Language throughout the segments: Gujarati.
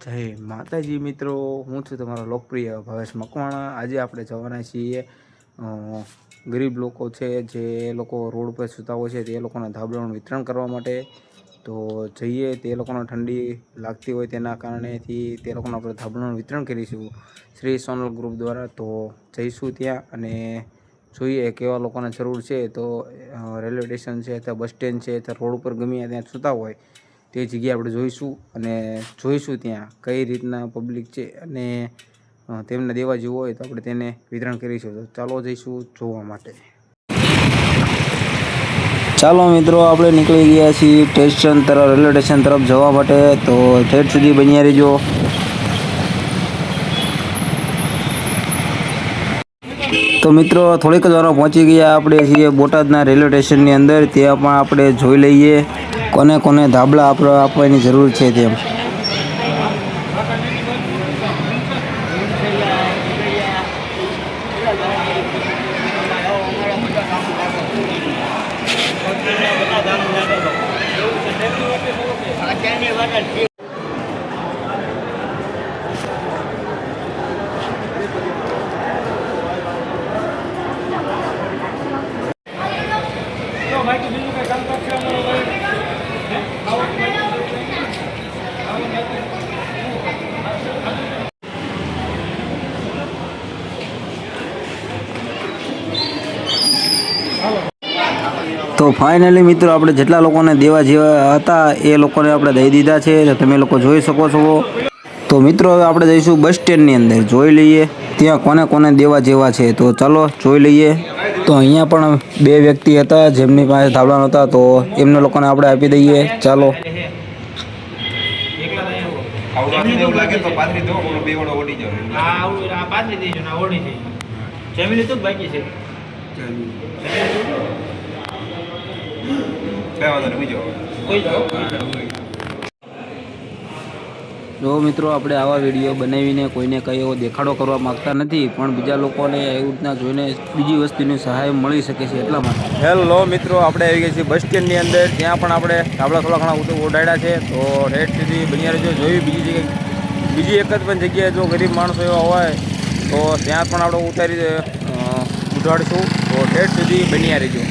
જય માતાજી મિત્રો, હું છું તમારો લોકપ્રિય ભાવેશ મકવાણા। આજે આપણે જવાના છીએ ગરીબ લોકો છે જે લોકો રોડ પર સૂતા હોય છે તે લોકોના ધાબળાનું વિતરણ કરવા માટે। તો જઈએ, તે લોકોને ઠંડી લાગતી હોય તેના કારણેથી તે લોકોને આપણે ધાબળાનું વિતરણ કરીશું શ્રી સોનલ ગ્રુપ દ્વારા। તો જઈશું ત્યાં અને જોઈએ કેવા લોકોને જરૂર છે। તો રેલવે સ્ટેશન છે અથવા બસ સ્ટેન્ડ છે અથવા રોડ ઉપર ગમે ત્યાં સૂતા હોય તે જગ્યાએ આપણે જોઈશું અને જોઈશું ત્યાં કઈ રીતના પબ્લિક છે અને તેમને દેવા જેવું હોય તો આપણે તેને વિતરણ કરીશું। તો ચાલો જઈશું જોવા માટે। ચાલો મિત્રો, આપણે નીકળી ગયા છીએ સ્ટેશન તરફ, રેલવે સ્ટેશન તરફ જવા માટે। તો ઠેઠ સુધી બન્યા રહેજો। તો મિત્રો, થોડીક જ વારમાં પહોંચી ગયા આપણે છીએ બોટાદના રેલવે સ્ટેશનની અંદર। ત્યાં પણ આપણે જોઈ લઈએ કોને કોને ધાબળા આપવાની જરૂર છે તેમ। તો ફાઇનલી મિત્રો, આપણે જેટલા લોકોને દેવા જેવા હતા એ લોકોને આપણે દઈ દીધા છે, તો તમે લોકો જોઈ શકો છો। તો મિત્રો, હવે આપણે જઈશું બસ સ્ટેન્ડની અંદર, જોઈ લઈએ ત્યાં કોને કોને દેવા જેવા છે। તો ચાલો જોઈ લઈએ। તો અહીંયા પણ બે વ્યક્તિ હતા જેમની પાસે ધાબળા નહોતા, તો એમને લોકોને આપણે આપી દઈએ। ચાલો। જો મિત્રો, આપણે આવા વિડીયો બનાવીને કોઈને કંઈ એવો દેખાડો કરવા માગતા નથી, પણ બીજા લોકોને એવી રીતના જોઈને બીજી વસ્તુની સહાય મળી શકે છે એટલા માટે। હેલો મિત્રો, આપણે આવી ગયા છીએ બસ સ્ટેન્ડની અંદર। ત્યાં પણ આપણે ધાબળા થોડા ઘણા ઉડાડ્યા છે, તો રેટ સુધી બન્યા રહેજો। જોયું બીજી એક જ પણ જગ્યાએ જો ગરીબ માણસો એવા હોય તો ત્યાં પણ આપણે ઉડાડીશું, તો રેટ સુધી બન્યા રહેજો।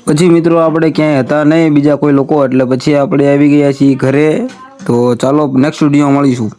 પછી મિત્રો, આપણે ક્યાંય હતા નહીં બીજા કોઈ લોકો, એટલે પછી આપણે આવી ગયા છીએ ઘરે। તો ચાલો નેક્સ્ટ વિડીયો મળીશું।